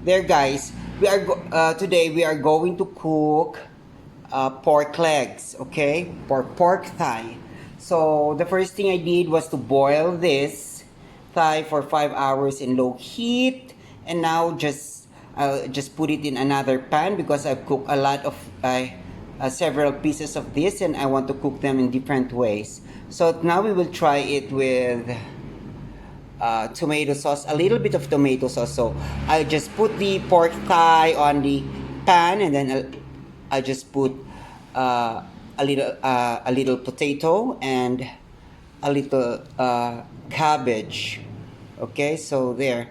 There, guys, today we are going to cook pork legs, okay, or pork thigh. So the first thing I did was to boil this thigh for 5 hours in low heat, and now just put it in another pan because I've cooked a lot of several pieces of this, and I want to cook them in different ways. So now we will try it with tomato sauce, a little bit of tomato sauce. So I'll just put the pork thigh on the pan, and then I'll just put a little potato and a little cabbage. Okay, so there.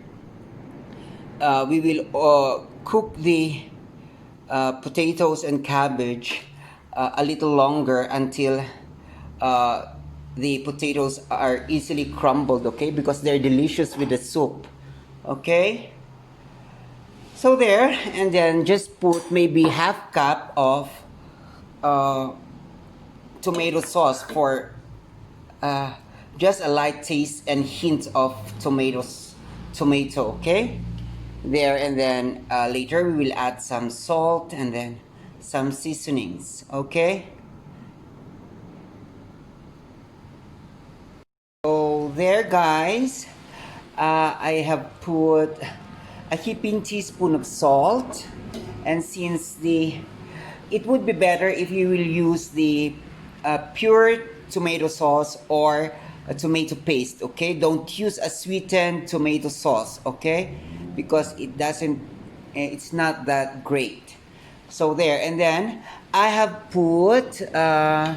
We will cook the potatoes and cabbage a little longer until the potatoes are easily crumbled, okay, because they're delicious with the soup. Okay, so there, and then just put maybe half cup of tomato sauce for just a light taste and hint of tomato, okay, there. And then later we will add some salt and then some seasonings, okay. So there, guys, I have put a heaping teaspoon of salt, and since it would be better if you will use the pure tomato sauce or a tomato paste, okay. Don't use a sweetened tomato sauce, okay, because it's not that great. So there, and then I have put a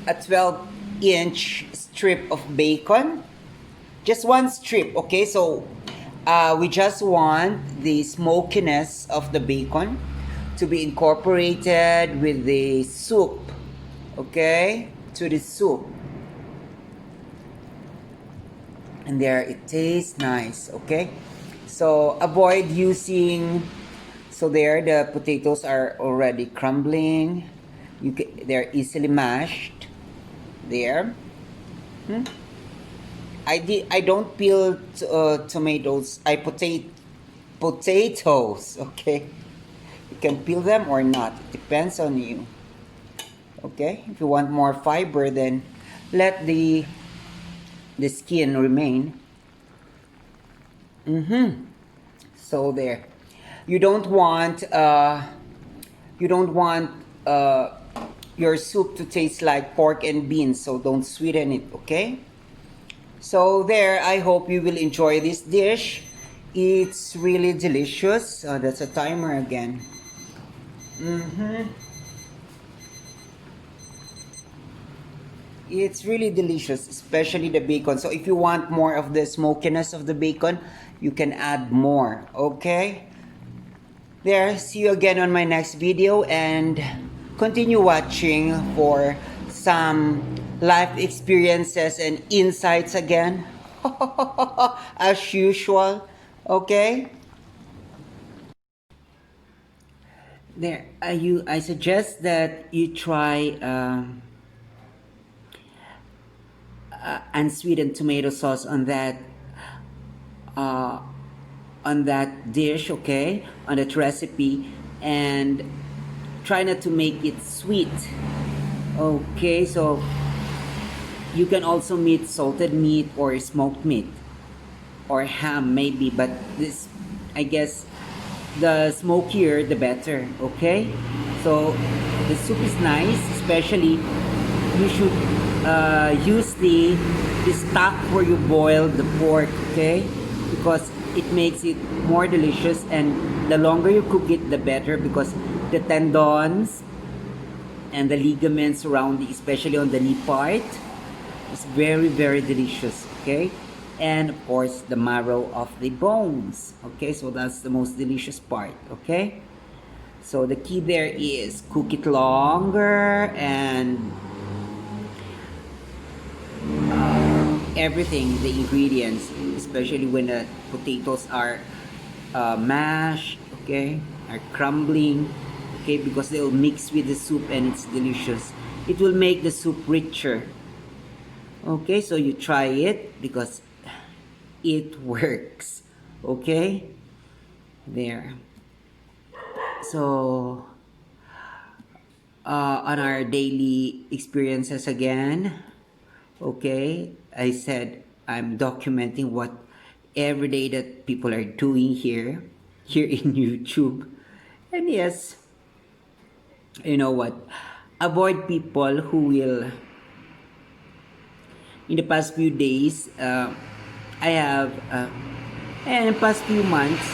12-inch strip of bacon, just one strip, okay. So we just want the smokiness of the bacon to be incorporated with the soup, okay, to the soup. And there, it tastes nice, okay. So avoid using, so there, the potatoes are already crumbling. They're easily mashed. There. I don't peel tomatoes. I potatoes, okay. You can peel them or not. It depends on you. Okay, if you want more fiber, then let the skin remain. So there, you don't want your soup to taste like pork and beans, so don't sweeten it, okay. So there, I hope you will enjoy this dish. It's really delicious. That's a timer again. It's really delicious, especially the bacon. So if you want more of the smokiness of the bacon, you can add more, okay? There, see you again on my next video, and continue watching for some life experiences and insights again, as usual, okay? There, I suggest that you try unsweetened tomato sauce on that dish, okay, on that recipe, and try not to make it sweet, okay. So you can also meat salted meat or smoked meat or ham maybe, but this, I guess, the smokier the better, okay. So the soup is nice, especially you should use the stock where you boil the pork, okay, because it makes it more delicious, and the longer you cook it, the better, because the tendons and the ligaments around, especially on the knee part, is very, very delicious, okay. And of course the marrow of the bones, okay, so that's the most delicious part, okay. So the key there is cook it longer, and everything, the ingredients, especially when the potatoes are mashed, okay, are crumbling, okay, because they will mix with the soup and it's delicious. It will make the soup richer, okay. So you try it because it works, Okay? There. So, on our daily experiences again, okay, I said I'm documenting what every day that people are doing here in YouTube. And yes, you know what? Avoid people who will, in the past few days, I have, and in the past few months,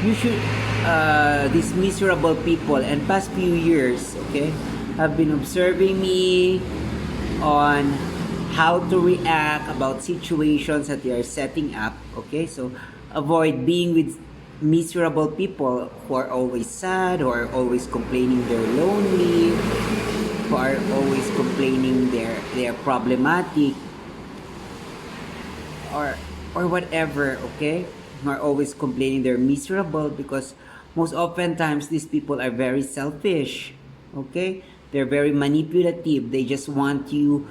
you should, these miserable people and past few years, okay, have been observing me on how to react about situations that they are setting up, okay? So avoid being with miserable people who are always sad, who are always complaining they're lonely, who are always complaining they're problematic, or whatever, okay? Who are always complaining they're miserable, because most oftentimes these people are very selfish, okay? They're very manipulative. They just want you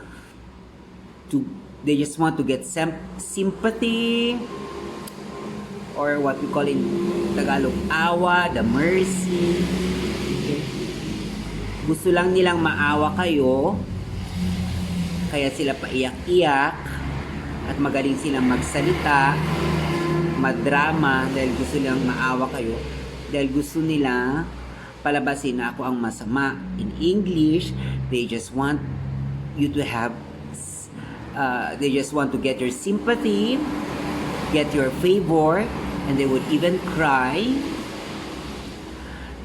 to, they just want to get sympathy, or what we call in Tagalog, awa, the mercy. Okay? Gusto lang nilang maawa kayo, kaya sila paiyak-iyak, at magaling silang magsalita, madrama, dahil gusto nilang maawa kayo, dahil gusto nila palabasin na ako ang masama. In English, they just want you to have, they just want to get your sympathy, get your favor, and they would even cry.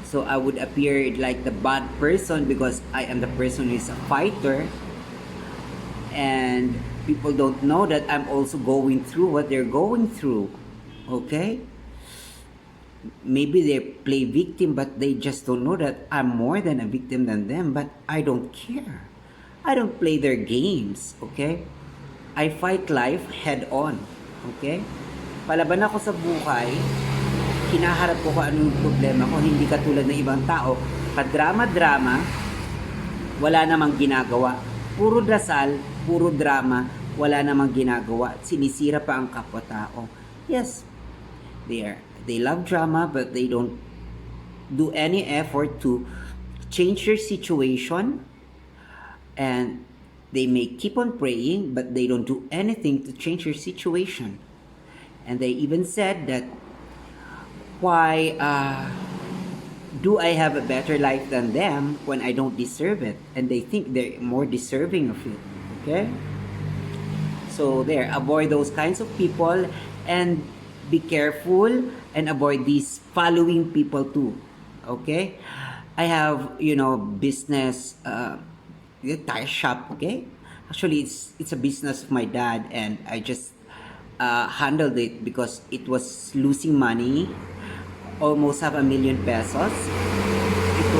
So I would appear like the bad person because I am the person who is a fighter, and people don't know that I'm also going through what they're going through. Okay? Maybe they play victim, but they just don't know that I'm more than a victim than them. But I don't care. I don't play their games. Okay? I fight life head on. Okay? Palaban ako sa buhay, hinaharap ko kung anong problema ko, hindi katulad ng ibang tao. Padrama-drama, wala namang ginagawa. Puro dasal, puro drama, wala namang ginagawa. Sinisira pa ang kapwa-tao. Yes, they love drama, but they don't do any effort to change their situation. And they may keep on praying, but they don't do anything to change their situation. And they even said that, why do I have a better life than them when I don't deserve it? And they think they're more deserving of it. Okay? So there, avoid those kinds of people, and be careful and avoid these following people too. Okay? I have, business, tire shop, okay? Actually, it's a business of my dad, and I just handled it because it was losing money, almost 500,000 pesos. It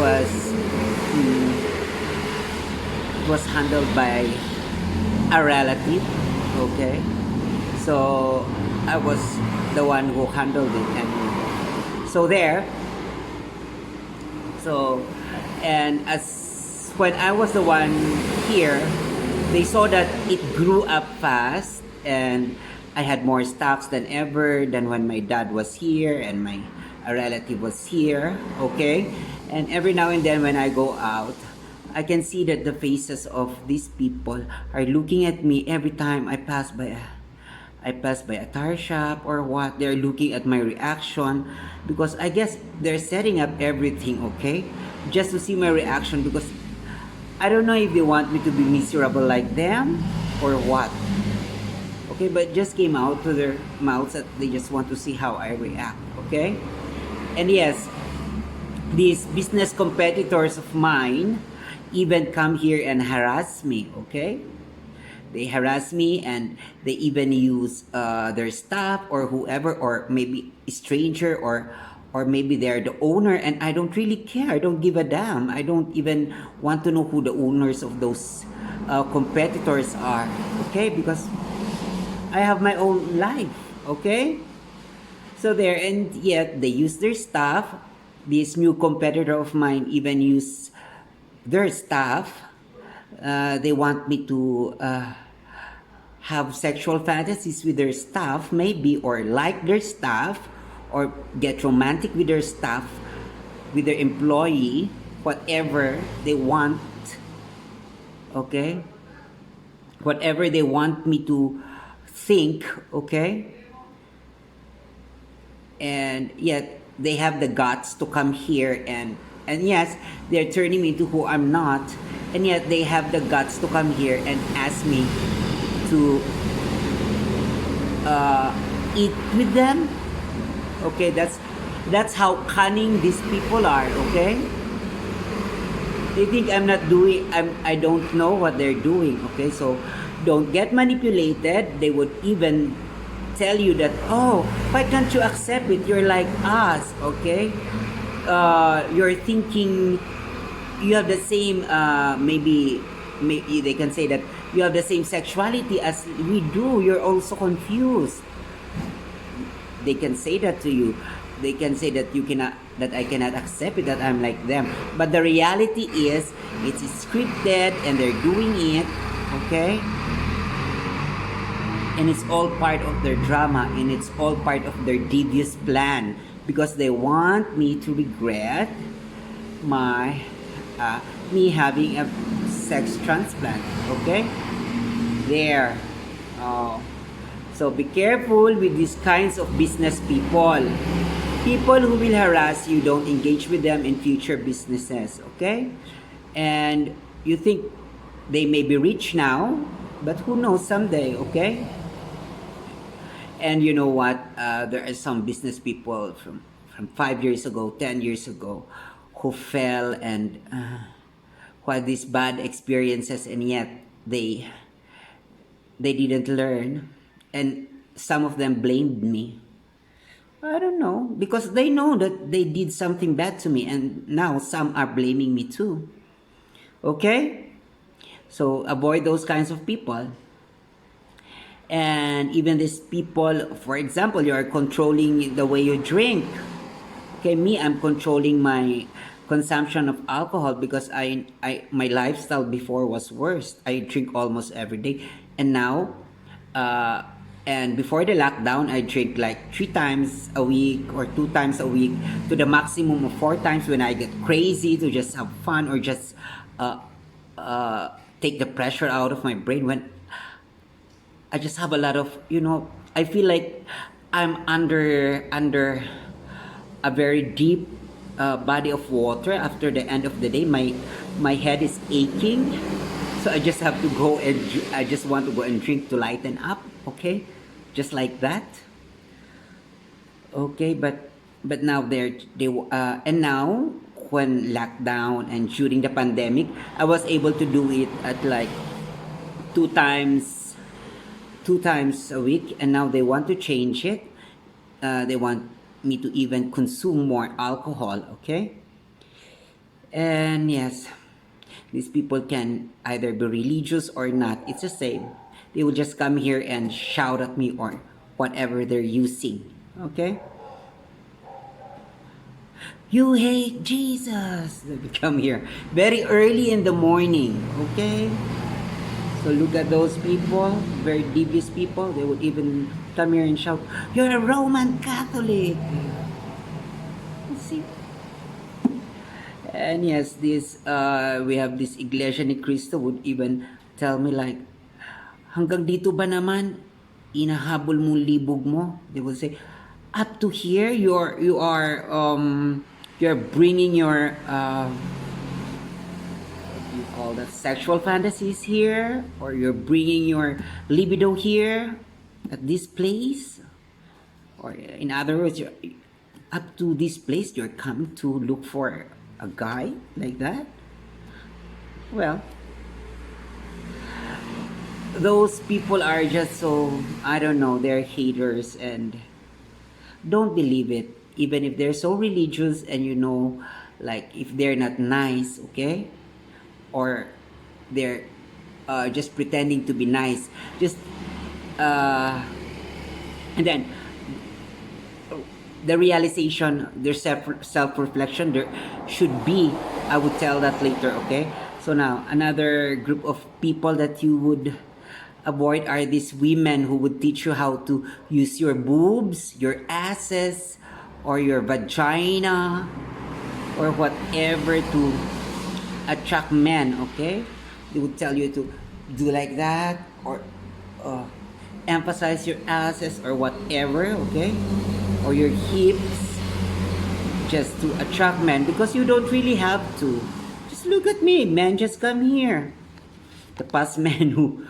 was handled by a relative, okay? So I was the one who handled it, and so there. So, and as when I was the one here, they saw that it grew up fast, and I had more stocks than ever than when my dad was here and my relative was here, okay? And every now and then when I go out, I can see that the faces of these people are looking at me every time I pass by a tire shop or what. They're looking at my reaction, because I guess they're setting up everything, okay? Just to see my reaction, because I don't know if they want me to be miserable like them or what. Okay, but it just came out to their mouths that they just want to see how I react, okay? And yes, these business competitors of mine even come here and harass me, okay? They harass me, and they even use their staff or whoever, or maybe a stranger, or maybe they're the owner, and I don't really care. I don't give a damn. I don't even want to know who the owners of those competitors are, okay? Because I have my own life, okay? So there, and yet they use their staff. This new competitor of mine even use their staff. They want me to have sexual fantasies with their staff, maybe, or like their staff, or get romantic with their staff, with their employee, whatever they want, okay? Whatever they want me to think, okay? And yet they have the guts to come here and yes, they're turning me into who I'm not, and yet they have the guts to come here and ask me to eat with them. Okay, that's how cunning these people are. Okay, they think I'm not doing. I don't know what they're doing. Okay, so don't get manipulated. They would even tell you that, oh, why can't you accept it? You're like us. Okay, you're thinking you have the same. Maybe they can say that you have the same sexuality as we do. You're also confused. They can say that to you. They can say that you cannot, that I cannot accept it, that I'm like them. But the reality is, it's scripted and they're doing it, okay? And it's all part of their drama, and it's all part of their devious plan, because they want me to regret my me having a sex transplant, okay? There. Oh. So be careful with these kinds of business people. People who will harass you, don't engage with them in future businesses, okay? And you think they may be rich now, but who knows someday, okay? And you know what? There are some business people from 5 years ago, 10 years ago, who fell and who had these bad experiences, and yet they didn't learn. And some of them blamed me. I don't know, because they know that they did something bad to me, and now some are blaming me too. Okay? So avoid those kinds of people. And even these people, for example, you are controlling the way you drink. Okay, me, I'm controlling my consumption of alcohol, because my lifestyle before was worse. I drink almost every day, and now and before the lockdown, I drink like 3 times a week or 2 times a week, to the maximum of 4 times when I get crazy, to just have fun, or just take the pressure out of my brain. When I just have a lot of, I feel like I'm under a very deep body of water. After the end of the day, my head is aching, so I just have to go and I just want to go and drink to lighten up. Okay, just like that. Okay, but now and now when lockdown and during the pandemic, I was able to do it at like 2 times a week, and now they want to change it. They want me to even consume more alcohol. Okay, and yes, these people can either be religious or not. It's the same. They will just come here and shout at me or whatever they're using. Okay? You hate Jesus. They will come here very early in the morning. Okay? So look at those people, very devious people. They would even come here and shout, "You're a Roman Catholic." See? And yes, we have this Iglesia ni Cristo would even tell me like, "Hanggang dito ba naman? Inahabol mo libog mo?" They would say, "Up to here, you're bringing your what do you call that, sexual fantasies here, or you're bringing your libido here at this place, or in other words, you're up to this place. You're coming to look for a guy like that." Well, those people are just so, I don't know, they're haters, and don't believe it. Even if they're so religious, and like if they're not nice, okay, or they're just pretending to be nice, just and then the realization, their self-reflection, there should be, I would tell that later. Okay, so now another group of people that you would avoid are these women who would teach you how to use your boobs, your asses, or your vagina, or whatever to attract men, okay? They would tell you to do like that, or uh, emphasize your asses or whatever, okay? Or your hips, just to attract men, because you don't really have to. Just look at me, men, just come here. The past men who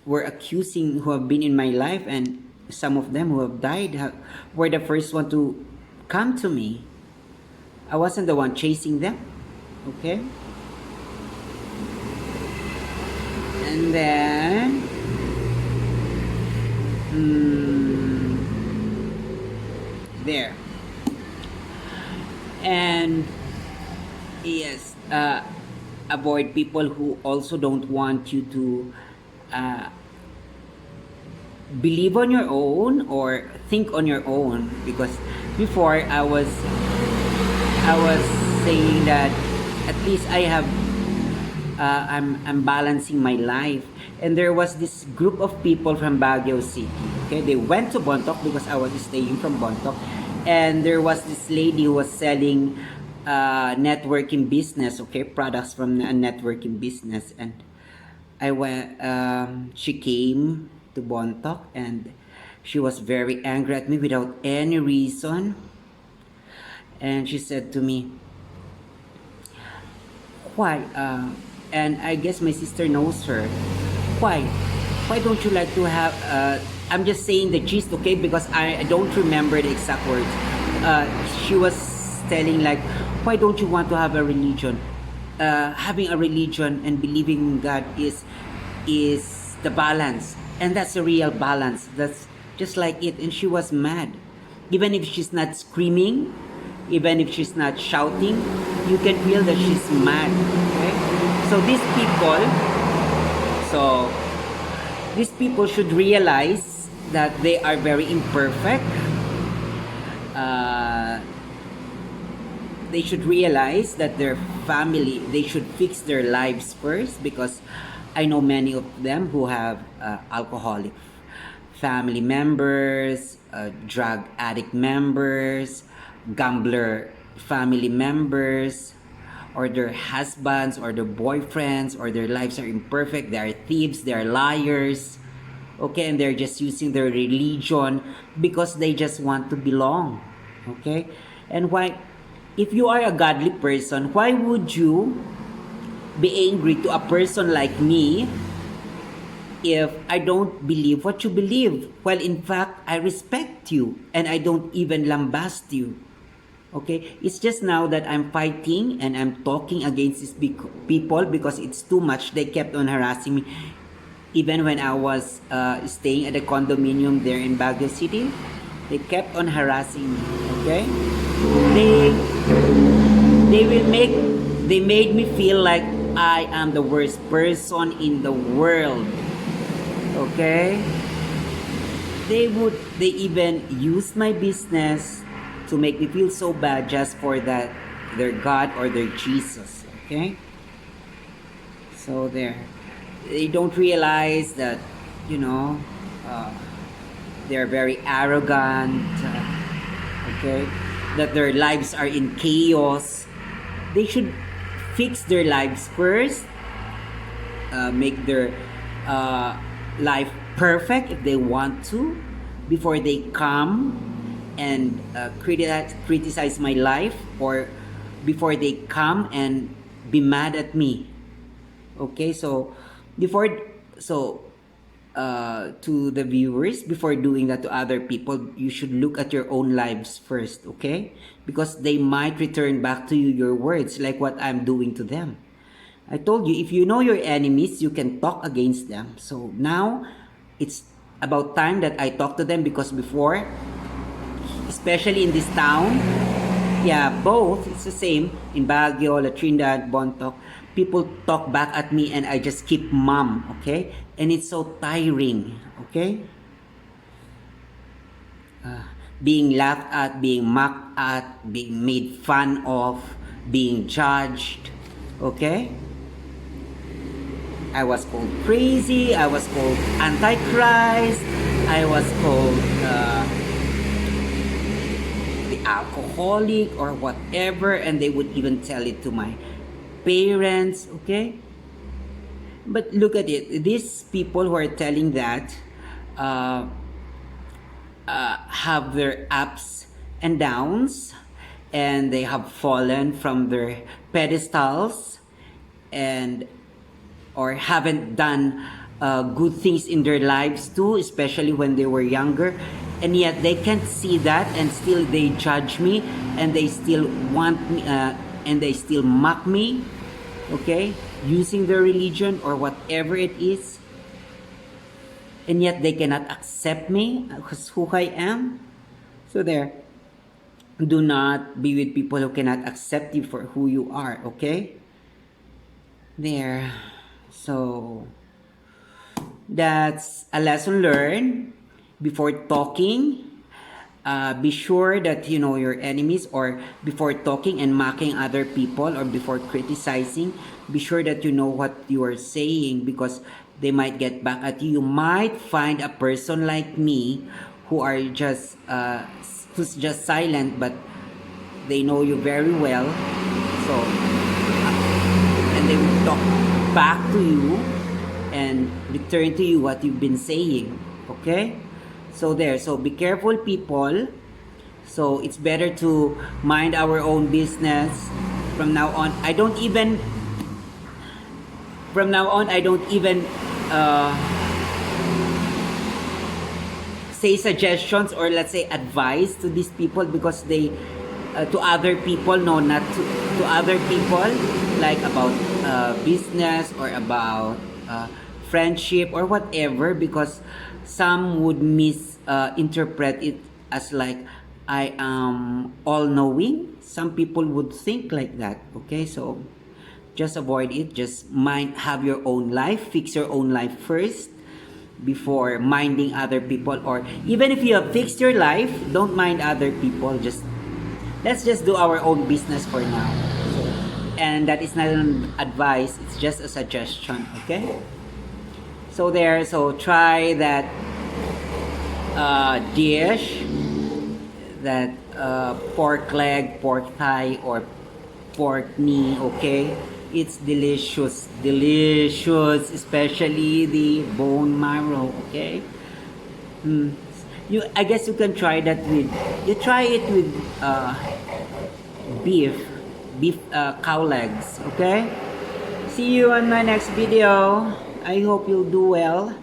were accusing, who have been in my life, and some of them who have died, were the first one to come to me. I wasn't the one chasing them, okay? And then there. And yes, avoid people who also don't want you to believe on your own or think on your own, because before I was saying that at least I have I'm balancing my life. And there was this group of people from Baguio City. Okay, they went to Bontoc because I was staying from Bontoc, and there was this lady who was selling networking business. Okay, products from a networking business, and I went. She came to Bontoc, and she was very angry at me without any reason. And she said to me, "Why?" And I guess my sister knows her. Why? Why don't you like to have? I'm just saying the gist, okay? Because I don't remember the exact words. She was telling like, why don't you want to have a religion? Having a religion and believing in God is the balance, and that's a real balance. That's just like it. And she was mad, even if she's not screaming, even if she's not shouting, you can feel that she's mad. Okay, so these people should realize that they are very imperfect. They should realize that their family, they should fix their lives first, because I know many of them who have alcoholic family members, drug addict members, gambler family members, or their husbands or their boyfriends, or their lives are imperfect. They are thieves, they are liars, okay, and they're just using their religion because they just want to belong, okay? And why, if you are a godly person, why would you be angry to a person like me if I don't believe what you believe? Well, in fact, I respect you and I don't even lambast you. Okay, it's just now that I'm fighting and I'm talking against these people because it's too much. They kept on harassing me. Even when I was staying at a condominium there in Baguio City, they kept on harassing me. Okay, they made me feel like I am the worst person in the world. Okay, they even used my business to make me feel so bad just for that, their God or their Jesus, okay? So there, they don't realize that, you know, they're very arrogant, okay? That their lives are in chaos. They should fix their lives first, make their life perfect if they want to, before they come and criticize my life, or before they come and be mad at me. Okay, so to the viewers, before doing that to other people, you should look at your own lives first, okay? Because they might return back to you your words, like what I'm doing to them. I told you, if you know your enemies, you can talk against them. So now it's about time that I talk to them, because before, especially in this town, yeah, both, it's the same, in Baguio, La Trinidad, Bontoc, people talk back at me and I just keep mum, okay? And it's so tiring, okay? Being laughed at, being mocked at, being made fun of, being judged, okay? I was called crazy, I was called antichrist, I was called the alcoholic or whatever, and they would even tell it to my parents, okay? But look at it, these people who are telling that uh, have their ups and downs, and they have fallen from their pedestals, and or haven't done good things in their lives too, especially when they were younger, and yet they can't see that, and still they judge me, and they still want me, and they still mock me, okay, using their religion or whatever it is, and yet they cannot accept me as who I am. So there, do not be with people who cannot accept you for who you are, okay? There. So that's a lesson learned. Before talking, be sure that you know your enemies, or before talking and mocking other people, or before criticizing, be sure that you know what you are saying, because they might get back at you. You might find a person like me who are just who's just silent, but they know you very well. So and they will talk back to you and return to you what you've been saying, okay? So there, so be careful, people. So it's better to mind our own business. From now on, I don't even say suggestions, or let's say advice to these people, because they to other people, no, not to other people, like about business or about friendship or whatever, because some would misinterpret it as like I am all-knowing. Some people would think like that, okay? So just avoid it. Just have your own life, fix your own life first before minding other people. Or even if you have fixed your life, don't mind other people. Let's just do our own business for now. And that is not an advice, it's just a suggestion, okay? So there, so try that dish, that pork leg, pork thigh, or pork knee, okay? It's delicious, especially the bone marrow, okay? I guess you can try that with, you try it with beef cow legs, okay? See you on my next video. I hope you'll do well.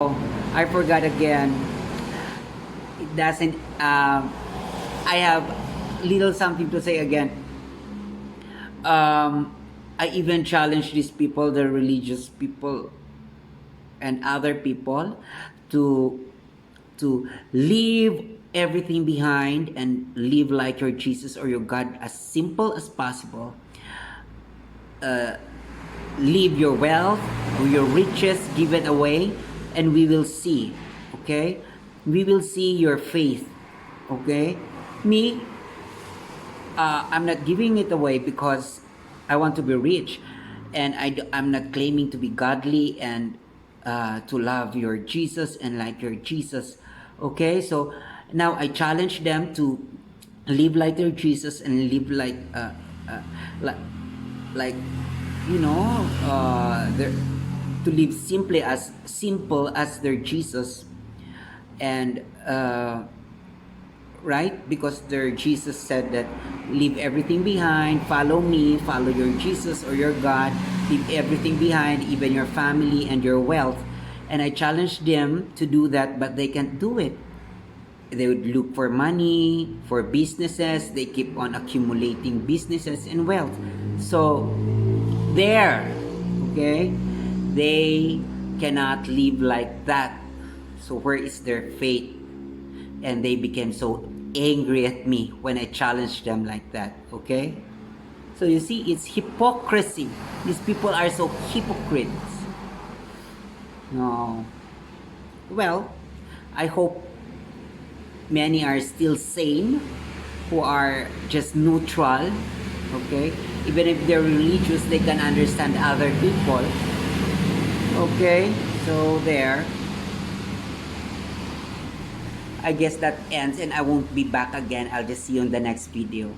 Oh, I forgot again. It doesn't, I have little something to say again. I even challenge these people, the religious people and other people, to leave everything behind and live like your Jesus or your God, as simple as possible. Leave your wealth or your riches, give it away, and we will see, okay? We will see your faith, okay? Me, I'm not giving it away because I want to be rich, and I'm not claiming to be godly and to love your Jesus and like your Jesus, okay? So now I challenge them to live like their Jesus and live like you know, to live simple as their Jesus, and right, because their Jesus said that leave everything behind, follow me, follow your Jesus or your God, leave everything behind, even your family and your wealth. And I challenge them to do that, but they can't do it. They would look for money, for businesses. They keep on accumulating businesses and wealth. So there, okay, they cannot live like that. So where is their faith? And they became so angry at me when I challenged them like that, okay? So you see, it's hypocrisy. These people are so hypocrites. No. Well, I hope many are still sane, who are just neutral, okay? Even if they're religious, they can understand other people. Okay, so there. I guess that ends and I won't be back again. I'll just see you in the next video.